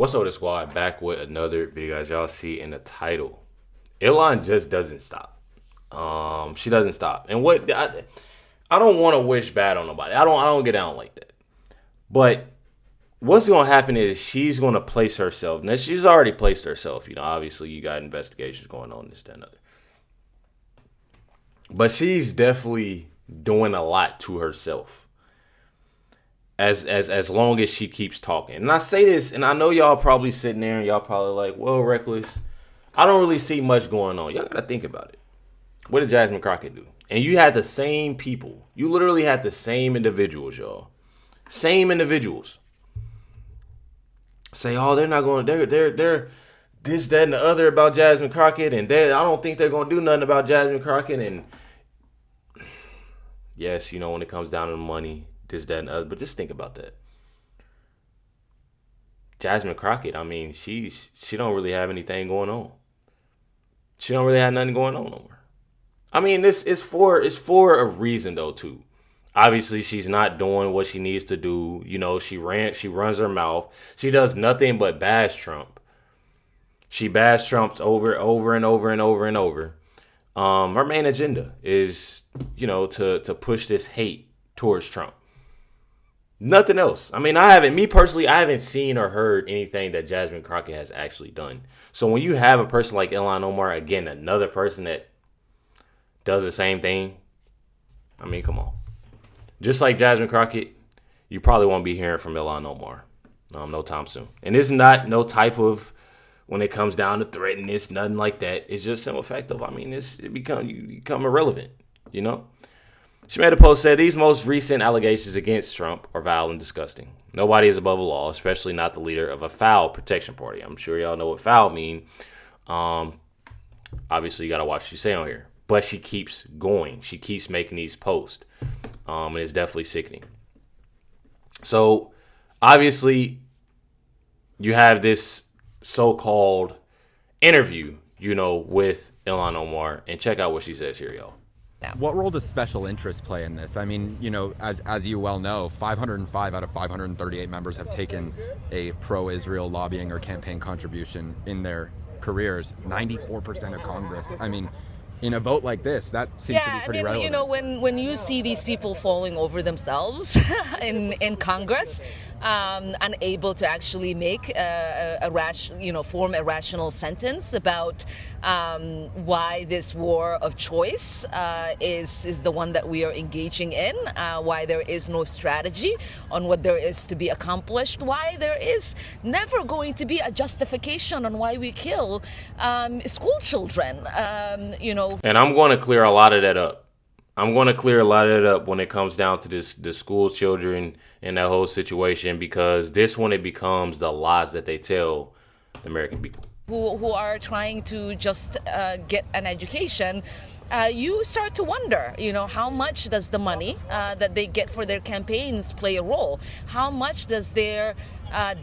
What's up, the squad? Back with another video, as y'all see in the title. Ilhan just doesn't stop. She doesn't stop. And what I don't want to wish bad on nobody. I don't get down like that. But what's gonna happen is she's gonna place herself. Now she's already placed herself. You know, obviously you got investigations going on, this, that, and other. But she's definitely doing a lot to herself. As long as she keeps talking. And I say this, and I know y'all probably sitting there and y'all probably like, well, Recklezz, I don't really see much going on. Y'all gotta think about it. What did Jasmine Crockett do? And you had the same people. You literally had the same individuals, y'all. Same individuals. Say, oh, they're not going, they're this, that, and the other about Jasmine Crockett, and I don't think they're gonna do nothing about Jasmine Crockett. And yes, you know, when it comes down to the money, this, that, and the other, but just think about that. Jasmine Crockett, I mean, she don't really have anything going on. She don't really have nothing going on no more. I mean, this is for a reason though too. Obviously, she's not doing what she needs to do. You know, she runs her mouth. She does nothing but bash Trump. She bashed Trump over and over and over and over. Her main agenda is, you know, to push this hate towards Trump. Nothing else. I mean, I haven't seen or heard anything that Jasmine Crockett has actually done. So when you have a person like Ilhan Omar, again, another person that does the same thing, I mean, come on. Just like Jasmine Crockett, you probably won't be hearing from Ilhan Omar no time soon. And it's not no type of, when it comes down to threatening, it's nothing like that. It's just simple fact of, I mean, you become irrelevant, you know? She made a post, said, these most recent allegations against Trump are vile and disgusting. Nobody is above the law, especially not the leader of a foul protection party. I'm sure y'all know what foul mean. Obviously, you got to watch what you say on here. But she keeps going. She keeps making these posts. And it's definitely sickening. So, obviously, you have this so-called interview, you know, with Ilhan Omar. And check out what she says here, y'all. What role does special interest play in this? I mean, you know, as you well know, 505 out of 538 members have taken a pro-Israel lobbying or campaign contribution in their careers. 94% of Congress. I mean, in a vote like this, that seems to be pretty relevant. You know, when you see these people falling over themselves in Congress, unable to actually make form a rational sentence about why this war of choice is the one that we are engaging in, why there is no strategy on what there is to be accomplished, why there is never going to be a justification on why we kill school children, you know. And I'm going to clear a lot of that up. When it comes down to the school children and that whole situation, because this one, it becomes the lies that they tell the American people. Who are trying to just get an education, you start to wonder, you know, how much does the money that they get for their campaigns play a role? How much does their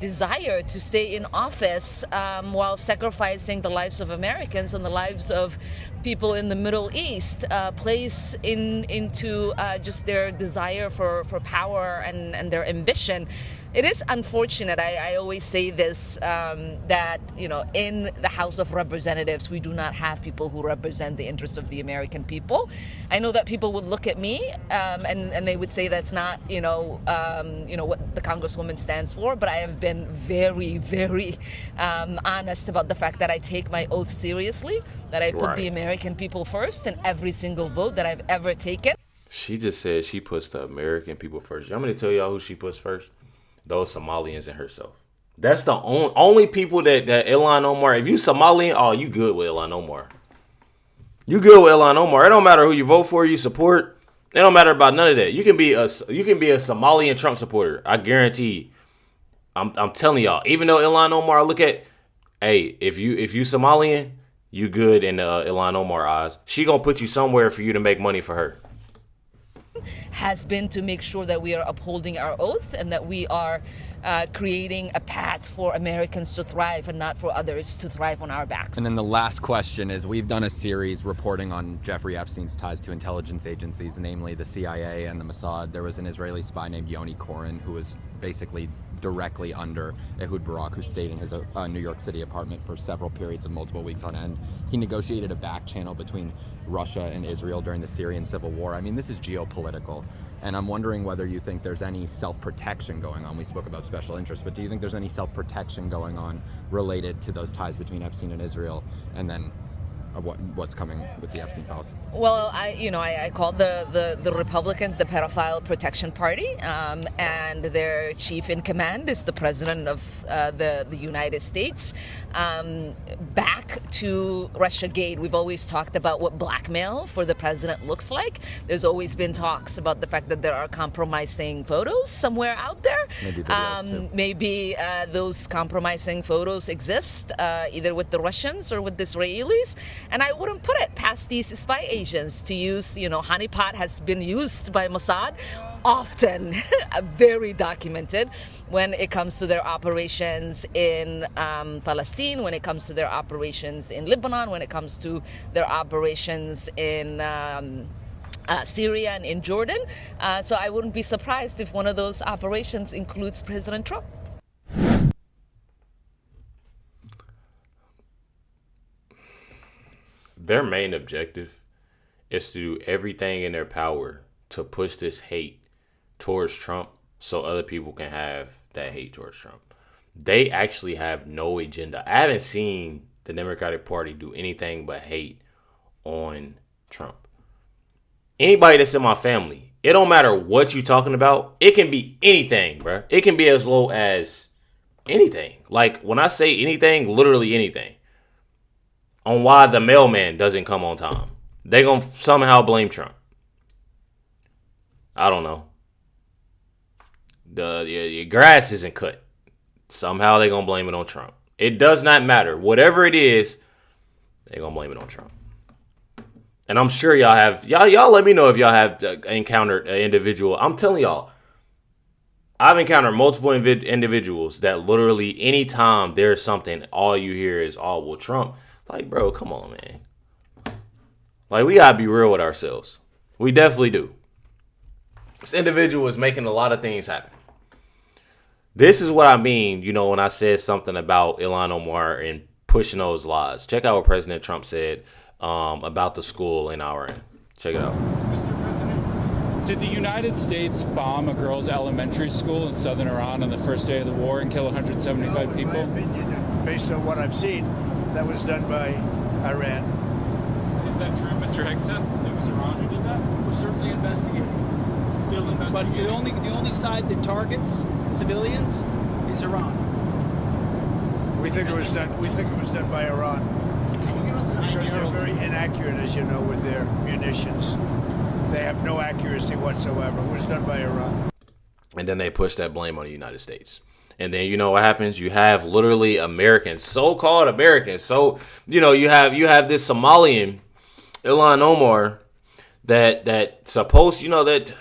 desire to stay in office while sacrificing the lives of Americans and the lives of people in the Middle East plays into just their desire for power and their ambition? It is unfortunate. I always say this, that, you know, in the House of Representatives, we do not have people who represent the interests of the American people. I know that people would look at me and they would say that's not, what the Congresswoman stands for. But I have been very, very honest about the fact that I take my oath seriously, that I put the American people first in every single vote that I've ever taken. She just said she puts the American people first. I'm going to tell y'all who she puts first. Those Somalians and herself. That's the only people that Ilhan Omar. If you Somalian, oh, you good with Ilhan Omar. You good with Ilhan Omar. It don't matter who you vote for, you support. It don't matter about none of that. You can be a Somalian Trump supporter. I guarantee. I'm telling y'all. Even though Ilhan Omar, look at, hey, if you Somalian, you good in Ilhan Omar eyes. She gonna put you somewhere for you to make money for her. Has been to make sure that we are upholding our oath and that we are creating a path for Americans to thrive and not for others to thrive on our backs. And then the last question is, we've done a series reporting on Jeffrey Epstein's ties to intelligence agencies, namely the CIA and the Mossad. There was an Israeli spy named Yoni Koren who was basically directly under Ehud Barak, who stayed in his New York City apartment for several periods of multiple weeks on end. He negotiated a back channel between Russia and Israel during the Syrian civil war. I mean, this is geopolitical. And I'm wondering whether you think there's any self-protection going on. We spoke about special interests, but do you think there's any self-protection going on related to those ties between Epstein and Israel, and then what's coming with the Epstein files? Well, I call the Republicans the pedophile protection party, and their chief in command is the president of the United States. Back to Russiagate, we've always talked about what blackmail for the president looks like. There's always been talks about the fact that there are compromising photos somewhere out there. Maybe videos too. Maybe those compromising photos exist either with the Russians or with the Israelis. And I wouldn't put it past these spy agents to use, honeypot has been used by Mossad often, very documented, when it comes to their operations in Palestine, when it comes to their operations in Lebanon, when it comes to their operations in Syria and in Jordan. So I wouldn't be surprised if one of those operations includes President Trump. Their main objective is to do everything in their power to push this hate towards Trump so other people can have that hate towards Trump. They actually have no agenda. I haven't seen the Democratic Party do anything but hate on Trump. Anybody that's in my family, it don't matter what you're talking about. It can be anything, bro. It can be as low as anything. Like, when I say anything, literally anything. On why the mailman doesn't come on time. They gonna somehow blame Trump. I don't know. Your grass isn't cut. Somehow they gonna blame it on Trump. It does not matter. Whatever it is, they gonna blame it on Trump. And I'm sure y'all have, y'all let me know if y'all have encountered an individual. I'm telling y'all, I've encountered multiple individuals that literally anytime there's something, all you hear is, oh, well, Trump. Like, bro, come on, man. Like, we gotta be real with ourselves. We definitely do. This individual is making a lot of things happen. This is what I mean, when I said something about Ilhan Omar and pushing those laws. Check out what President Trump said about the school in our end. Check it out. Mr. President, did the United States bomb a girls' elementary school in southern Iran on the first day of the war and kill 175 people? In my opinion, based on what I've seen, that was done by Iran. Is that true, Mr. Hegseth? It was Iran who did that? We're certainly investigating. Still But investigating. the only side that targets civilians is Iran. We think it was done. We think it was done by Iran Can you give us an because they're idea? very inaccurate, as you know, with their munitions. They have no accuracy whatsoever. It was done by Iran. And then they push that blame on the United States. And then you know what happens? You have literally Americans, so-called Americans. So, you have this Somalian, Ilhan Omar, that supposed, that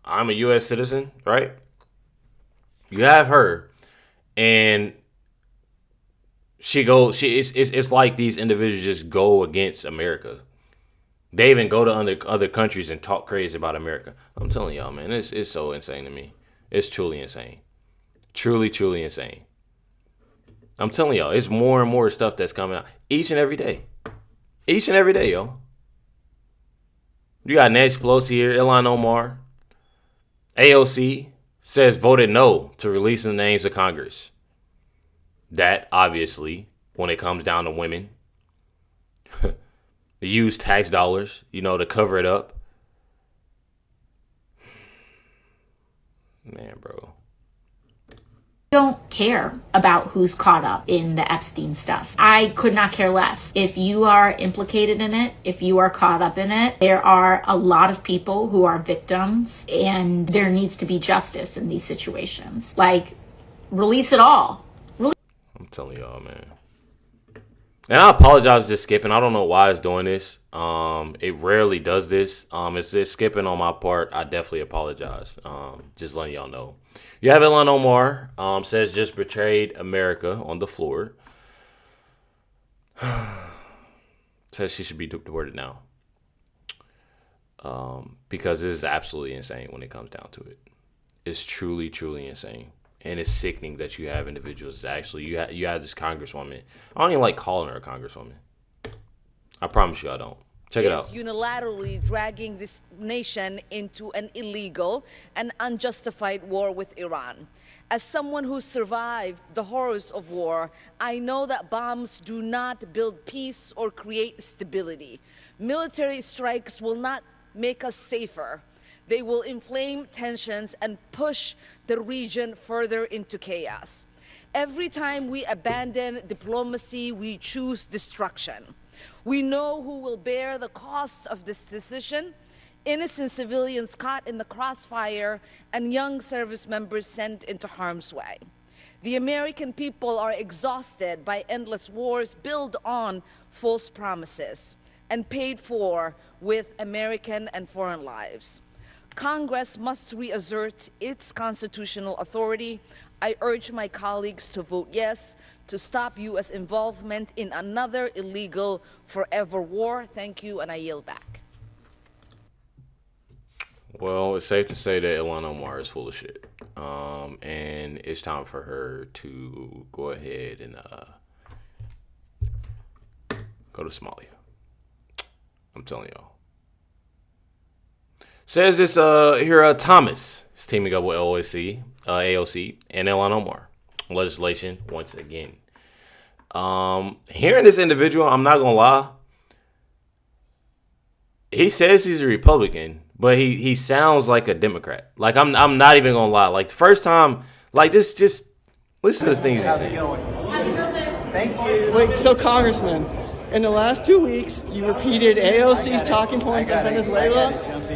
I'm a U.S. citizen, right? You have her, and it's like these individuals just go against America. They even go to other countries and talk crazy about America. I'm telling y'all, man, it's so insane to me. It's truly insane. Truly, truly insane. I'm telling y'all, it's more and more stuff that's coming out each and every day. Each and every day, yo. You got Nancy Pelosi here, Ilhan Omar. AOC says voted no to releasing the names of Congress. That, obviously, when it comes down to women, they use tax dollars, to cover it up. Man, bro. Don't care about who's caught up in the Epstein stuff. I could not care less. If you are implicated in it, if you are caught up in it, there are a lot of people who are victims, and there needs to be justice in these situations. Like, release it all. I'm telling y'all, man. And I apologize for skipping. I don't know why it's doing this. It rarely does this. It's just skipping on my part. I definitely apologize. Just letting y'all know. You have Ilhan Omar, says just betrayed America on the floor. Says she should be deported now. Because this is absolutely insane when it comes down to it. It's truly, truly insane. And it's sickening that you have individuals. Actually, you have this congresswoman. I don't even like calling her a congresswoman. I promise you I don't. Check it out. Unilaterally dragging this nation into an illegal and unjustified war with Iran. As someone who survived the horrors of war, I know that bombs do not build peace or create stability. Military strikes will not make us safer. They will inflame tensions and push the region further into chaos. Every time we abandon diplomacy, we choose destruction. We know who will bear the costs of this decision: innocent civilians caught in the crossfire and young service members sent into harm's way. The American people are exhausted by endless wars built on false promises and paid for with American and foreign lives. Congress must reassert its constitutional authority. I urge my colleagues to vote yes to stop U.S. involvement in another illegal forever war. Thank you, and I yield back. Well, it's safe to say that Ilhan Omar is full of shit. And it's time for her to go ahead and go to Somalia. I'm telling y'all. Says this here, Thomas is teaming up with AOC, and Ilhan Omar. Legislation once again. Hearing this individual, I'm not gonna lie. He says he's a Republican, but he sounds like a Democrat. Like I'm not even gonna lie. Like the first time, like just listen to the things he's saying. Happy birthday. Thank you. Wait, so Congressman, in the last 2 weeks, you repeated AOC's talking points on Venezuela,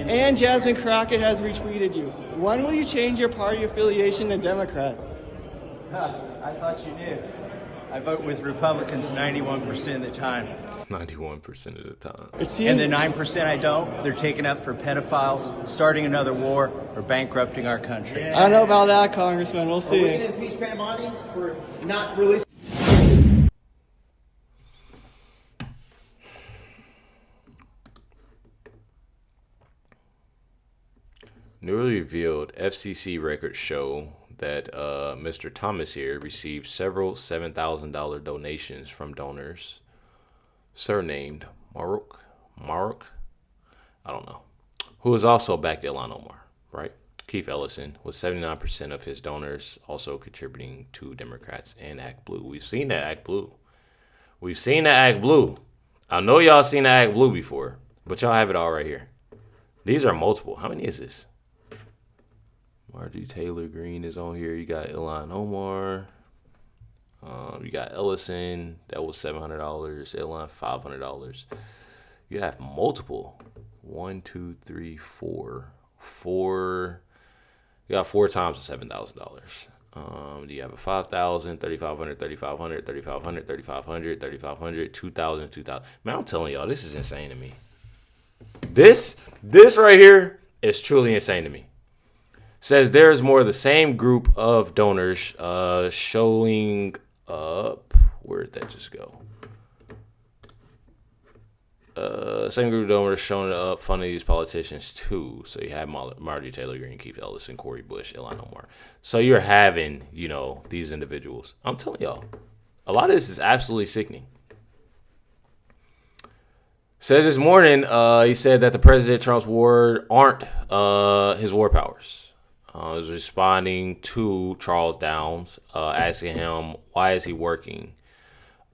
and Jasmine Crockett has retweeted you. When will you change your party affiliation to Democrat? I thought you knew. I vote with Republicans 91% of the time. 91% of the time. And the 9% I don't, they're taken up for pedophiles, starting another war, or bankrupting our country. I don't know about that, Congressman. We'll see. Are we going to impeach Pat Monty for not releasing? Newly revealed FCC records show that Mr. Thomas here received several $7,000 donations from donors surnamed Marok, I don't know, who is also backed Ilhan Omar, right? Keith Ellison, with 79% of his donors also contributing to Democrats and Act Blue. We've seen that Act Blue. I know y'all seen that Act Blue before, but y'all have it all right here. These are multiple. How many is this? Marjorie Taylor Greene is on here. You got Ilhan Omar. You got Ellison. That was $700. Ilhan, $500. You have multiple. 1, 2, 3, 4. You got 4 times the $7,000. You have a 5,000, 3,500, 3,500, 3,500, 3,500, 3,500, 2,000, 2,000. Man, I'm telling y'all, this is insane to me. This right here is truly insane to me. Says there's more of the same group of donors showing up. Where did that just go? Same group of donors showing up funding these politicians too. So you have Marjorie Taylor Greene, Keith Ellison, Cori Bush, Ilhan Omar. So you're having, these individuals. I'm telling y'all, a lot of this is absolutely sickening. Says this morning, he said that the President Trump's war aren't his war powers. Was responding to Charles Downs, asking him why is he working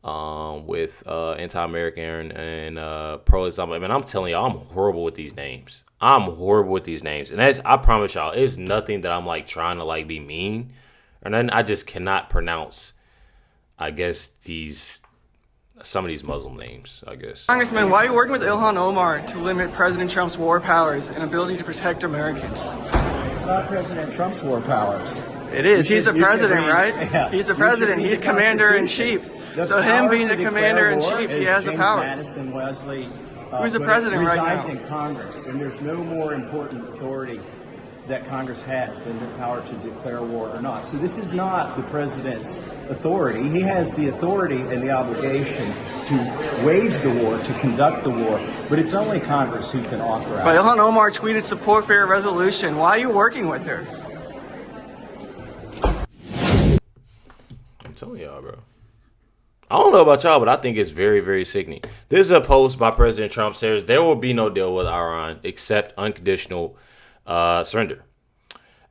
with anti-American and pro-Islamic. Man, I'm telling y'all, I'm horrible with these names. And I promise y'all, it's nothing that I'm like trying to like be mean or nothing. I just cannot pronounce, I guess, some of these Muslim names, I guess. Congressman, why are you working with Ilhan Omar to limit President Trump's war powers and ability to protect Americans? It's not President Trump's war powers. It is. He's the president, right? Yeah. He's the president. He's commander-in-chief. So him being the commander-in-chief, he has the power. Madison Wesley, who's the president right now? Resides in Congress, and there's no more important authority that Congress has than the power to declare war or not. So this is not the president's authority. He has the authority and the obligation to wage the war, to conduct the war, but it's only Congress who can authorize. But Ilhan Omar tweeted support for your resolution. Why are you working with her? telling y'all, bro. I don't know about y'all, but I think it's very, very sickening. This is a post by President Trump says there will be no deal with Iran except unconditional surrender.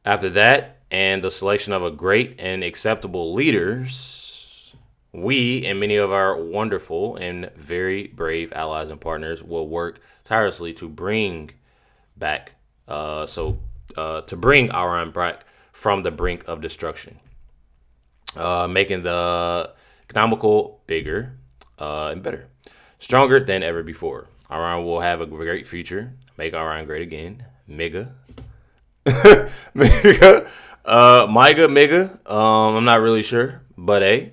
After that and the selection of a great and acceptable leaders, we and many of our wonderful and very brave allies and partners will work tirelessly to bring back, to bring Iran back from the brink of destruction, making the economical bigger and better, stronger than ever before. Iran will have a great future. Make Iran great again. MIGA. MIGA. MIGA. I'm not really sure, but hey,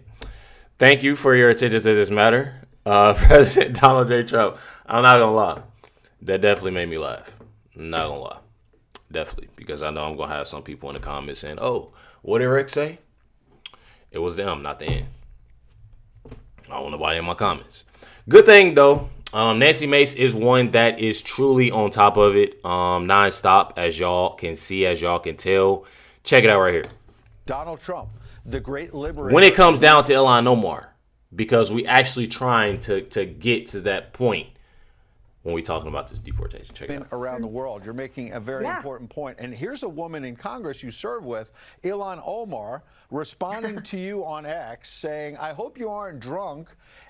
thank you for your attention to this matter. President Donald J. Trump. I'm not gonna lie. That definitely made me laugh. I'm not gonna lie. Definitely. Because I know I'm gonna have some people in the comments saying, oh, what did Rick say? It was them, not the end. I don't want nobody in my comments. Good thing though, Nancy Mace is one that is truly on top of it, nonstop, as y'all can see, as y'all can tell. Check it out right here. Donald Trump, the great liberator. When it comes down to Ilhan Omar, because we actually trying to get to that point when we talking about this deportation. Check it out. Around the world, you're making a very important point. And here's a woman in Congress you serve with, Ilhan Omar, responding to you on X, saying, I hope you aren't drunk,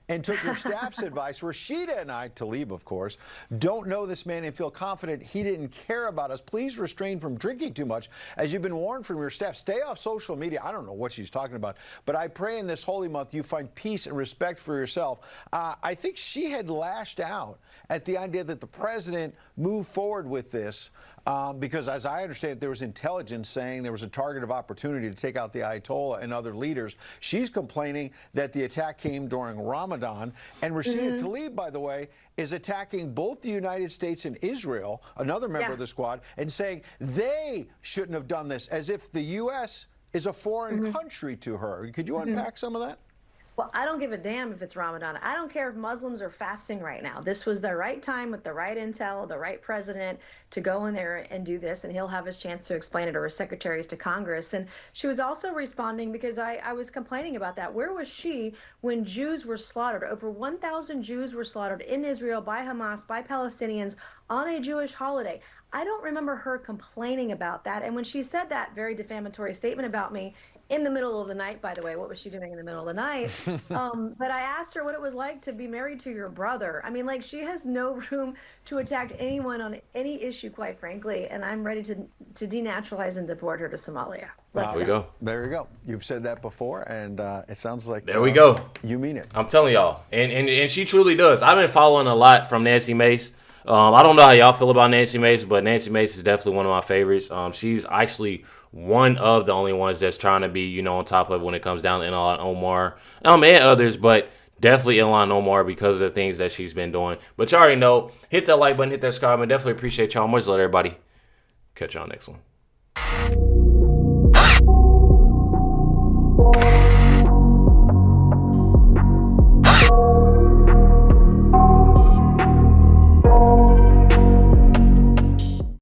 and took your staff's advice. Rashida and I, Tlaib, of course, don't know this man and feel confident he didn't care about us. Please refrain from drinking too much. As you've been warned from your staff, stay off social media. I don't know what she's talking about, but I pray in this holy month you find peace and respect for yourself. I think she had lashed out at the idea that the president moved forward with this because, as I understand it, there was intelligence saying there was a target of opportunity to take out the Ayatollah and other leaders. She's complaining that the attack came during Ramadan. And Rashida Tlaib, by the way, is attacking both the United States and Israel, another member of the squad, and saying they shouldn't have done this, as if the U.S. is a foreign country to her. Could you unpack some of that? Well, I don't give a damn if it's Ramadan. I don't care if Muslims are fasting right now. This was the right time with the right intel, the right president to go in there and do this, and he'll have his chance to explain it, or his secretaries to Congress. And she was also responding because I was complaining about that. Where was she when Jews were slaughtered? Over 1,000 Jews were slaughtered in Israel by Hamas, by Palestinians on a Jewish holiday. I don't remember her complaining about that. And when she said that very defamatory statement about me, in the middle of the night, by the way, what was she doing in the middle of the night? But I asked her what it was like to be married to your brother. I mean, like, she has no room to attack anyone on any issue, quite frankly. And I'm ready to denaturalize and deport her to Somalia. There we go. There you go. You've said that before, and it sounds like there we go. You mean it. I'm telling y'all, and she truly does. I've been following a lot from Nancy Mace. I don't know how y'all feel about Nancy Mace, but Nancy Mace is definitely one of my favorites. She's actually one of the only ones that's trying to be, on top of it when it comes down to Ilhan Omar, and others, but definitely Ilhan Omar because of the things that she's been doing. But you already know, hit that like button, hit that subscribe, and definitely appreciate y'all. Much love, everybody. Catch y'all next one.